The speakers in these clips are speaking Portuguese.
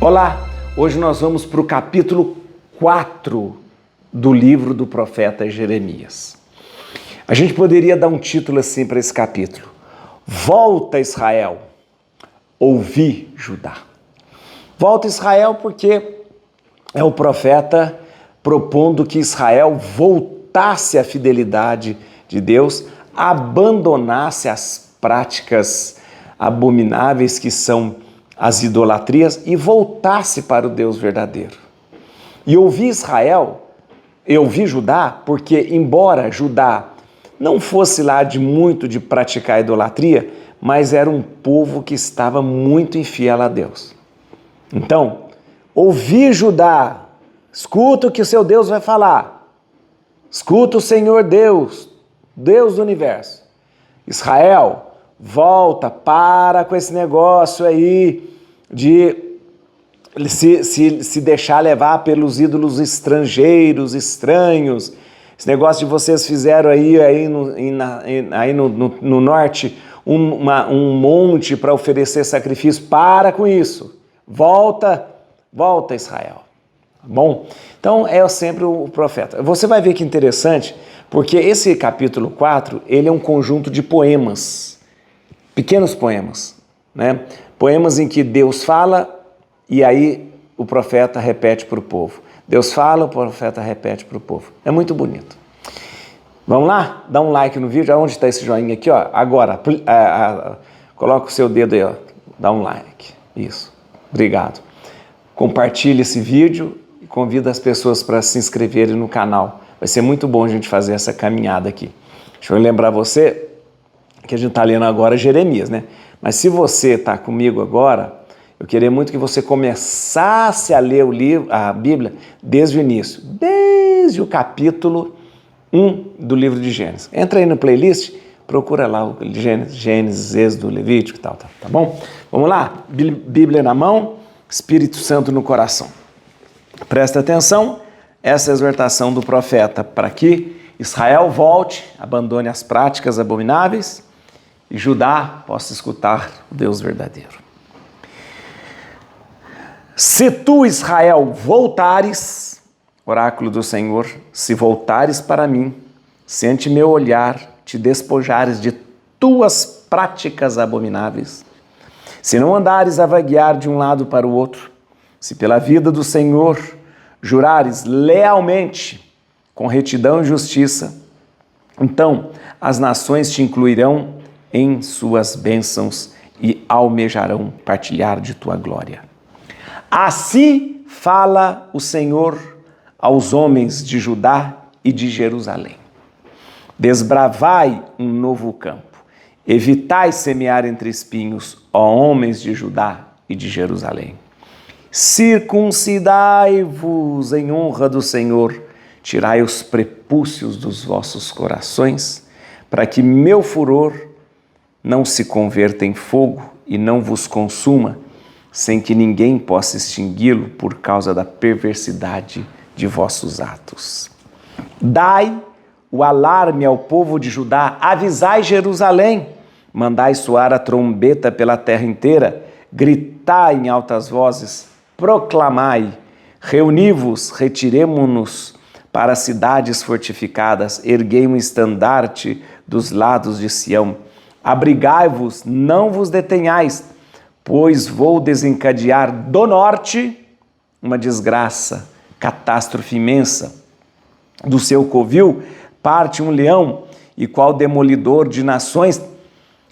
Olá, hoje nós vamos para o capítulo 4 do livro do profeta Jeremias. A gente poderia dar um título assim para esse capítulo: Volta Israel, ouvi Judá. Volta Israel porque é o profeta propondo que Israel voltasse à fidelidade de Deus, abandonasse as práticas abomináveis que são as idolatrias e voltasse para o Deus verdadeiro. E ouvi Israel, eu ouvi Judá, porque embora Judá não fosse lá de praticar idolatria, mas era um povo que estava muito infiel a Deus. Então, ouvi Judá, escuta o que o seu Deus vai falar, escuta o Senhor Deus, Deus do universo. Israel, volta, para com esse negócio aí de se deixar levar pelos ídolos estrangeiros, estranhos. Esse negócio de vocês fizeram aí no norte um monte para oferecer sacrifício. Para com isso. Volta Israel. Bom, então é sempre o profeta. Você vai ver que interessante, porque esse capítulo 4, ele é um conjunto de poemas, pequenos poemas, né? Poemas em que Deus fala e aí o profeta repete para o povo. Deus fala, o profeta repete para o povo. É muito bonito. Vamos lá? Dá um like no vídeo. Onde está esse joinha aqui? Ó? Agora, coloca o seu dedo aí, ó. Dá um like. Isso. Obrigado. Compartilhe esse vídeo e convida as pessoas para se inscreverem no canal. Vai ser muito bom a gente fazer essa caminhada aqui. Deixa eu lembrar você que a gente está lendo agora Jeremias, né? Mas se você está comigo agora, eu queria muito que você começasse a ler o livro, a Bíblia, desde o início, desde o capítulo 1 do livro de Gênesis. Entra aí no playlist, procura lá o Gênesis, Êxodo, Levítico e tal, tá bom? Vamos lá? Bíblia na mão, Espírito Santo no coração. Presta atenção, essa é a exortação do profeta para que Israel volte, abandone as práticas abomináveis e Judá possa escutar o Deus verdadeiro. Se tu, Israel, voltares, oráculo do Senhor, se voltares para mim, se ante meu olhar te despojares de tuas práticas abomináveis, se não andares a vaguear de um lado para o outro, se pela vida do Senhor jurares lealmente, com retidão e justiça, então as nações te incluirão em suas bênçãos e almejarão partilhar de tua glória. Assim fala o Senhor aos homens de Judá e de Jerusalém. Desbravai um novo campo, evitai semear entre espinhos, ó homens de Judá e de Jerusalém. Circuncidai-vos em honra do Senhor, tirai os prepúcios dos vossos corações, para que meu furor não se converta em fogo e não vos consuma, sem que ninguém possa extingui-lo por causa da perversidade de vossos atos. Dai o alarme ao povo de Judá, avisai Jerusalém, mandai soar a trombeta pela terra inteira, gritai em altas vozes, proclamai, reuni-vos, retiremo-nos para as cidades fortificadas, erguei um estandarte dos lados de Sião, abrigai-vos, não vos detenhais, pois vou desencadear do norte uma desgraça, catástrofe imensa. Do seu covil parte um leão, e qual demolidor de nações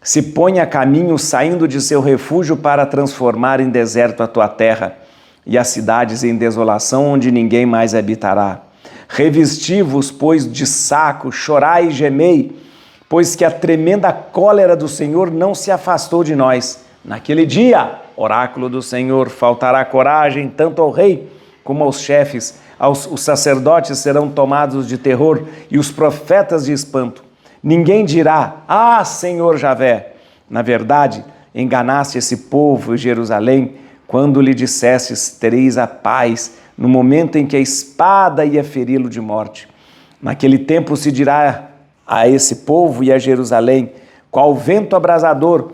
se põe a caminho, saindo de seu refúgio para transformar em deserto a tua terra, e as cidades em desolação, onde ninguém mais habitará. Revesti-vos, pois, de saco, chorai e gemei, pois que a tremenda cólera do Senhor não se afastou de nós. Naquele dia, oráculo do Senhor, faltará coragem tanto ao rei como aos chefes, os sacerdotes serão tomados de terror e os profetas de espanto. Ninguém dirá, ah, Senhor Javé, na verdade, enganaste esse povo e Jerusalém, quando lhe dissestes, tereis a paz, no momento em que a espada ia feri-lo de morte. Naquele tempo se dirá a esse povo e a Jerusalém, qual vento abrasador,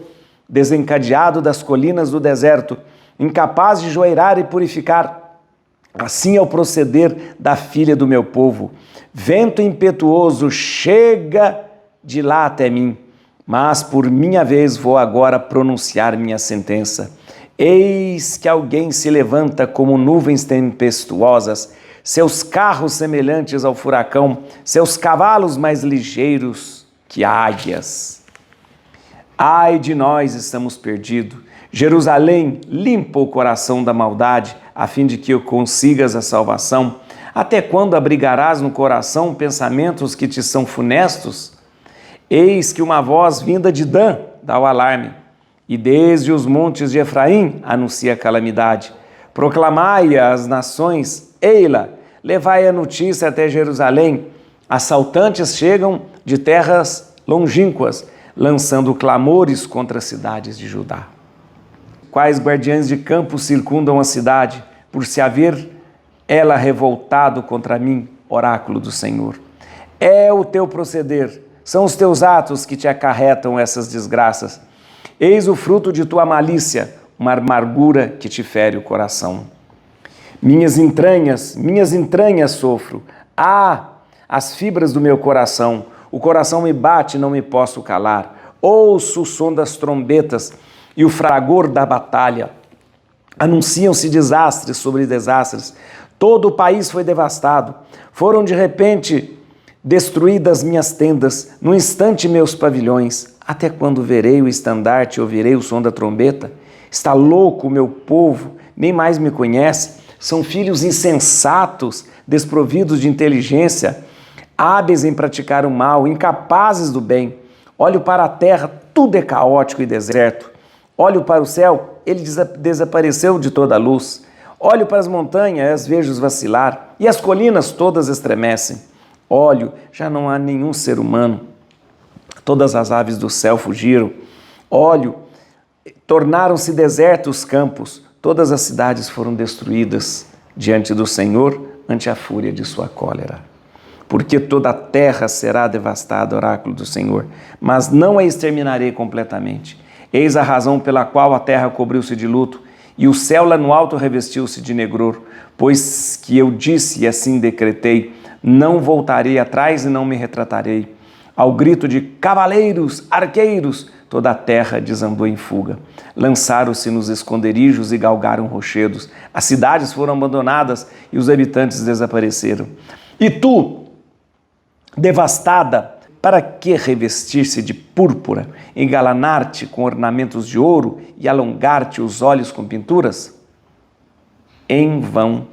desencadeado das colinas do deserto, incapaz de joeirar e purificar. Assim é o proceder da filha do meu povo. Vento impetuoso, chega de lá até mim, mas por minha vez vou agora pronunciar minha sentença. Eis que alguém se levanta como nuvens tempestuosas, seus carros semelhantes ao furacão, seus cavalos mais ligeiros que águias. Ai de nós, estamos perdidos. Jerusalém, limpa o coração da maldade, a fim de que eu consigas a salvação. Até quando abrigarás no coração pensamentos que te são funestos? Eis que uma voz vinda de Dan dá o alarme, e desde os montes de Efraim anuncia a calamidade. Proclamai às nações, ei-la, levai a notícia até Jerusalém. Assaltantes chegam de terras longínquas, lançando clamores contra as cidades de Judá. Quais guardiães de campo circundam a cidade, por se haver ela revoltado contra mim, oráculo do Senhor. É o teu proceder, são os teus atos que te acarretam essas desgraças. Eis o fruto de tua malícia, uma amargura que te fere o coração. Minhas entranhas sofro. As fibras do meu coração, o coração me bate e não me posso calar. Ouço o som das trombetas e o fragor da batalha. Anunciam-se desastres sobre desastres. Todo o país foi devastado. Foram de repente destruídas minhas tendas, no instante meus pavilhões. Até quando verei o estandarte e ouvirei o som da trombeta? Está louco o meu povo, nem mais me conhece. São filhos insensatos, desprovidos de inteligência, hábeis em praticar o mal, incapazes do bem. Olho para a terra, tudo é caótico e deserto. Olho para o céu, ele desapareceu de toda a luz. Olho para as montanhas, as vejo vacilar, e as colinas todas estremecem. Olho, já não há nenhum ser humano. Todas as aves do céu fugiram. Olho, tornaram-se desertos os campos. Todas as cidades foram destruídas diante do Senhor, ante a fúria de sua cólera. Porque toda a terra será devastada, oráculo do Senhor, mas não a exterminarei completamente. Eis a razão pela qual a terra cobriu-se de luto, e o céu lá no alto revestiu-se de negror, pois que eu disse e assim decretei, não voltarei atrás e não me retratarei. Ao grito de cavaleiros, arqueiros, toda a terra desandou em fuga. Lançaram-se nos esconderijos e galgaram rochedos. As cidades foram abandonadas e os habitantes desapareceram. E tu, devastada, para que revestir-se de púrpura, engalanar-te com ornamentos de ouro e alongar-te os olhos com pinturas? Em vão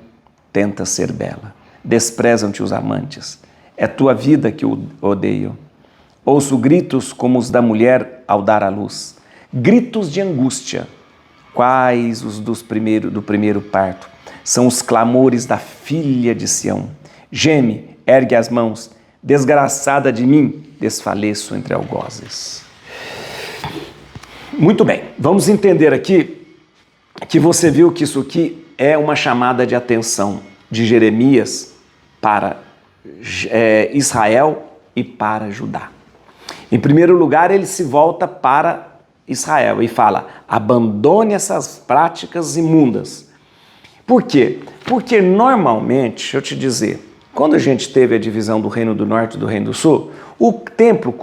tenta ser bela. Desprezam-te os amantes. É tua vida que o odeiam. Ouço gritos como os da mulher ao dar à luz. Gritos de angústia. Quais os do primeiro parto? São os clamores da filha de Sião. Geme, ergue as mãos. Desgraçada de mim, desfaleço entre algozes. Muito bem, vamos entender aqui que você viu que isso aqui é uma chamada de atenção de Jeremias para Israel e para Judá. Em primeiro lugar, ele se volta para Israel e fala, abandone essas práticas imundas. Por quê? Porque normalmente, deixa eu te dizer, quando a gente teve a divisão do Reino do Norte e do Reino do Sul, o templo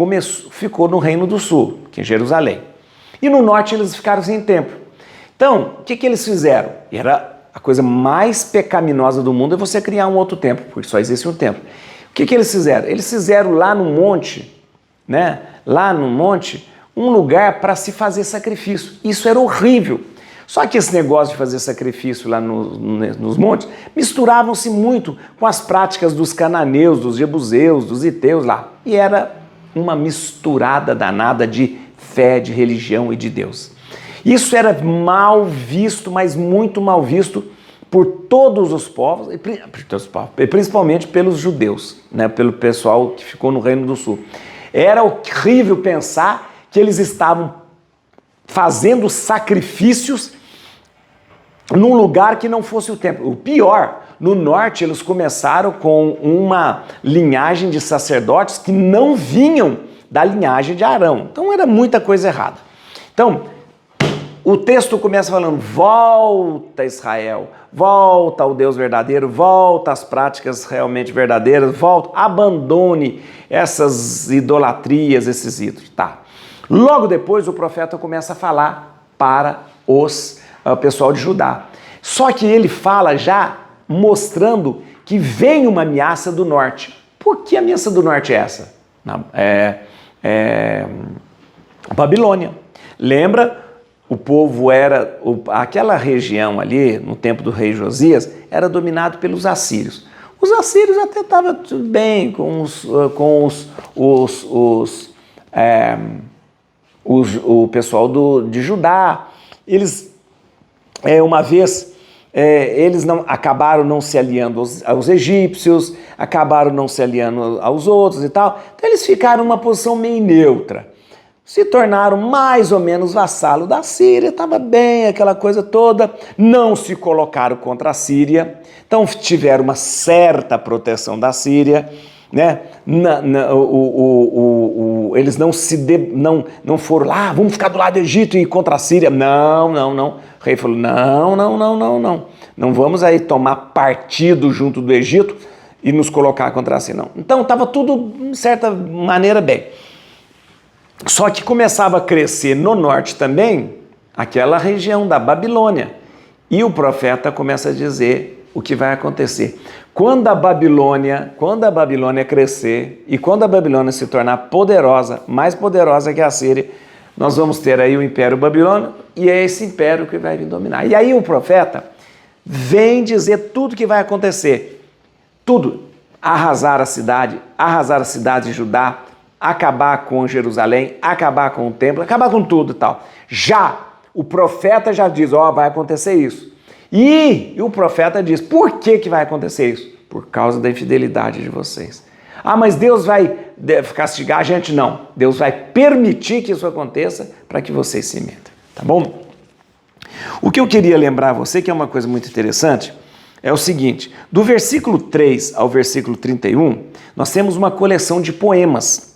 ficou no Reino do Sul, que é Jerusalém. E no Norte eles ficaram sem templo. Então, o que eles fizeram? Era a coisa mais pecaminosa do mundo é você criar um outro templo, porque só existe um templo. O que eles fizeram? Eles fizeram lá no monte, né? Lá no monte, um lugar para se fazer sacrifício. Isso era horrível. Só que esse negócio de fazer sacrifício lá nos montes misturavam-se muito com as práticas dos cananeus, dos jebuseus, dos iteus lá. E era uma misturada danada de fé, de religião e de Deus. Isso era mal visto, mas muito mal visto por todos os povos, e principalmente pelos judeus, né? Pelo pessoal que ficou no Reino do Sul. Era horrível pensar que eles estavam fazendo sacrifícios num lugar que não fosse o templo. O pior, no norte eles começaram com uma linhagem de sacerdotes que não vinham da linhagem de Arão. Então era muita coisa errada. Então, o texto começa falando: volta, Israel, volta ao Deus verdadeiro, volta às práticas realmente verdadeiras, volta, abandone essas idolatrias, esses ídolos. Tá. Logo depois o profeta começa a falar para o pessoal de Judá. Só que ele fala já mostrando que vem uma ameaça do norte. Por que a ameaça do norte é essa? A Babilônia. Lembra? O povo era, aquela região ali, no tempo do rei Josias, era dominado pelos assírios. Os assírios até estavam tudo bem com o pessoal de Judá. Eles, uma vez, eles acabaram não se aliando aos egípcios, acabaram não se aliando aos outros e tal. Então eles ficaram numa posição meio neutra. Se tornaram mais ou menos vassalo da Síria, estava bem, aquela coisa toda, não se colocaram contra a Síria, então tiveram uma certa proteção da Síria, né? Eles não foram lá, vamos ficar do lado do Egito e ir contra a Síria, não. O rei falou, não vamos aí tomar partido junto do Egito e nos colocar contra a Síria, não. Então estava tudo, de certa maneira, bem. Só que começava a crescer no norte também, aquela região da Babilônia. E o profeta começa a dizer o que vai acontecer. Quando a Babilônia crescer e quando a Babilônia se tornar poderosa, mais poderosa que a Síria, nós vamos ter aí o Império Babilônico e é esse império que vai vir dominar. E aí o profeta vem dizer tudo o que vai acontecer. Tudo. Arrasar a cidade de Judá, acabar com Jerusalém, acabar com o templo, acabar com tudo e tal. O profeta já diz, vai acontecer isso. E o profeta diz, por que vai acontecer isso? Por causa da infidelidade de vocês. Mas Deus vai castigar a gente? Não. Deus vai permitir que isso aconteça para que vocês se metam. Tá bom? O que eu queria lembrar a você, que é uma coisa muito interessante, é o seguinte, do versículo 3 ao versículo 31, nós temos uma coleção de poemas,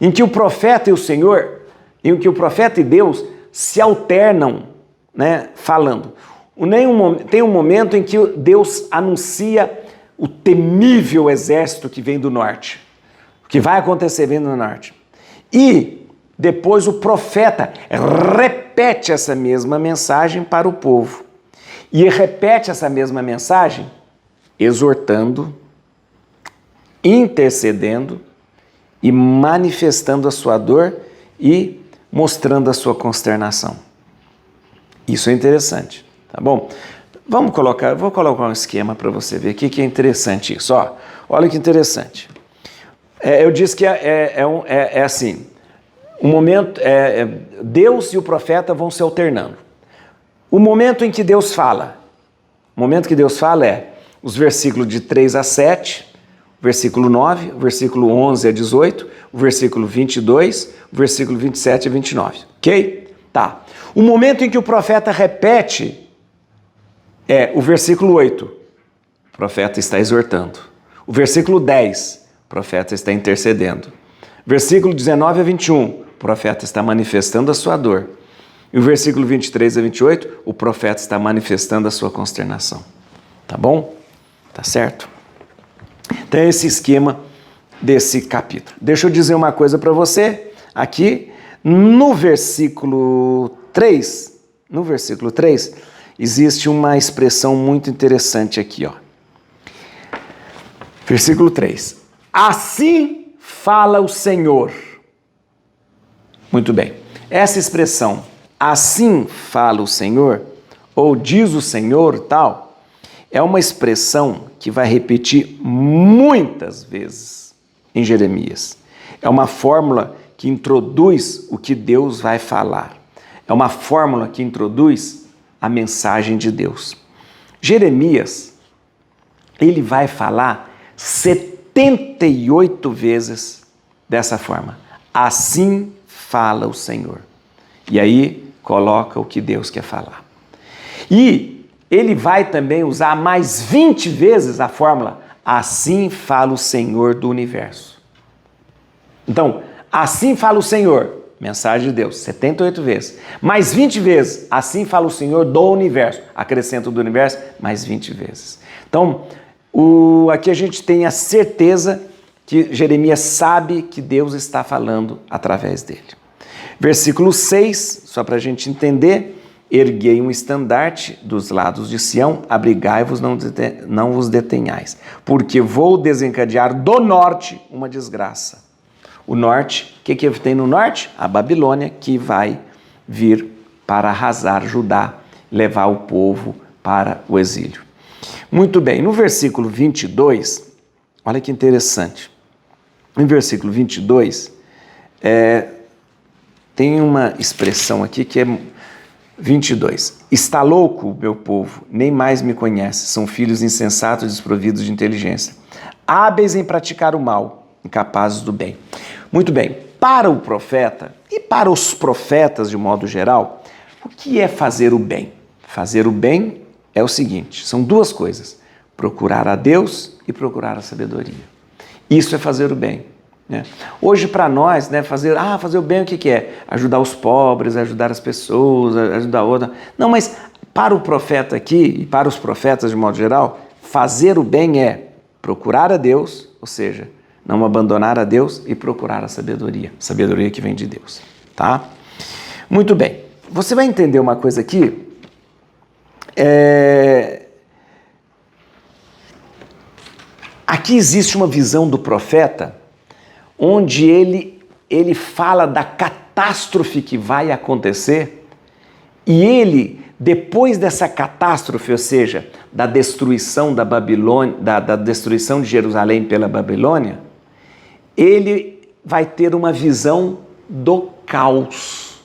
em que o profeta e o Senhor, em que o profeta e Deus se alternam, né, falando. Tem um momento em que Deus anuncia o temível exército que vem do norte, o que vai acontecer vindo do norte. E depois o profeta repete essa mesma mensagem para o povo. E repete essa mesma mensagem exortando, intercedendo e manifestando a sua dor e mostrando a sua consternação. Isso é interessante, tá bom? Vou colocar um esquema para você ver o que é interessante isso. Olha que interessante. Eu disse que é assim, Deus e o profeta vão se alternando. O momento em que Deus fala, é os versículos de 3 a 7, versículo 9, o versículo 11 a 18, o versículo 22, o versículo 27 a 29. Ok? Tá. O momento em que o profeta repete é o versículo 8. O profeta está exortando. O versículo 10, o profeta está intercedendo. Versículo 19 a 21, o profeta está manifestando a sua dor. E o versículo 23 a 28, o profeta está manifestando a sua consternação. Tá bom? Tá certo? Então, esse esquema desse capítulo. Deixa eu dizer uma coisa para você, aqui no versículo 3, existe uma expressão muito interessante aqui, Versículo 3. Assim fala o Senhor. Muito bem. Essa expressão, assim fala o Senhor, ou diz o Senhor, tal, é uma expressão que vai repetir muitas vezes em Jeremias. É uma fórmula que introduz o que Deus vai falar. É uma fórmula que introduz a mensagem de Deus. Jeremias, ele vai falar 78 vezes dessa forma. Assim fala o Senhor. E aí coloca o que Deus quer falar. E ele vai também usar mais 20 vezes a fórmula, assim fala o Senhor do universo. Então, assim fala o Senhor, mensagem de Deus, 78 vezes. Mais 20 vezes, assim fala o Senhor do universo. Acrescento do universo, mais 20 vezes. Então, aqui a gente tem a certeza que Jeremias sabe que Deus está falando através dele. Versículo 6, só para a gente entender. Erguei um estandarte dos lados de Sião, abrigai-vos, não vos detenhais, porque vou desencadear do norte uma desgraça. O norte, o que tem no norte? A Babilônia, que vai vir para arrasar Judá, levar o povo para o exílio. Muito bem, no versículo 22, olha que interessante. No versículo 22, tem uma expressão aqui que é 22. Está louco, meu povo, nem mais me conhece, são filhos insensatos, desprovidos de inteligência, hábeis em praticar o mal, incapazes do bem. Muito bem, para o profeta e para os profetas de modo geral, o que é fazer o bem? Fazer o bem é o seguinte, são duas coisas, procurar a Deus e procurar a sabedoria. Isso é fazer o bem. Hoje para nós, fazer o bem o que é? Ajudar os pobres, ajudar as pessoas, ajudar outra. Não, mas para o profeta aqui e para os profetas de modo geral, fazer o bem é procurar a Deus, ou seja, não abandonar a Deus e procurar a sabedoria que vem de Deus, tá? Muito bem, você vai entender uma coisa aqui, aqui existe uma visão do profeta onde ele fala da catástrofe que vai acontecer e ele, depois dessa catástrofe, ou seja, da destruição da Babilônia, da destruição de Jerusalém pela Babilônia, ele vai ter uma visão do caos.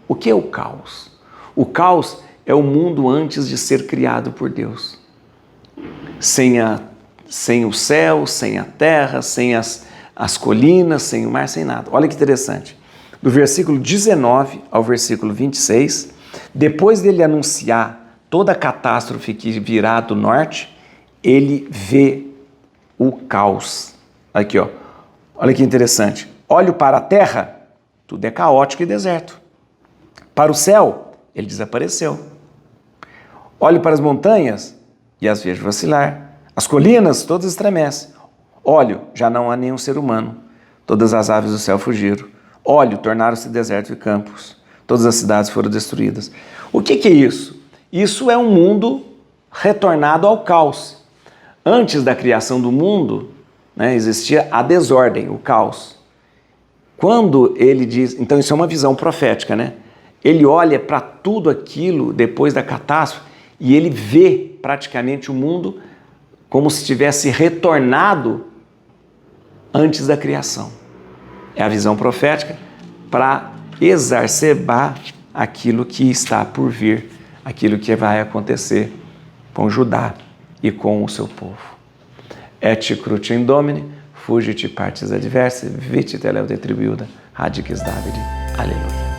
O que é o caos? O caos é o mundo antes de ser criado por Deus. Sem o céu, sem a terra, sem as colinas, sem o mar, sem nada. Olha que interessante. Do versículo 19 ao versículo 26, depois dele anunciar toda a catástrofe que virá do norte, ele vê o caos. Aqui, ó. Olha que interessante. Olho para a terra, tudo é caótico e deserto. Para o céu, ele desapareceu. Olho para as montanhas e as vejo vacilar. As colinas todas estremecem. Olho, já não há nenhum ser humano. Todas as aves do céu fugiram. Olho, tornaram-se desertos e campos. Todas as cidades foram destruídas. O que é isso? Isso é um mundo retornado ao caos. Antes da criação do mundo, existia a desordem, o caos. Quando ele diz... Então isso é uma visão profética, Ele olha para tudo aquilo depois da catástrofe e ele vê praticamente o mundo como se tivesse retornado antes da criação. É a visão profética para exacerbar aquilo que está por vir, aquilo que vai acontecer com Judá e com o seu povo. Et crutim domine, fugit partis adversae, vite teleu detribuida, radices Davide. Aleluia.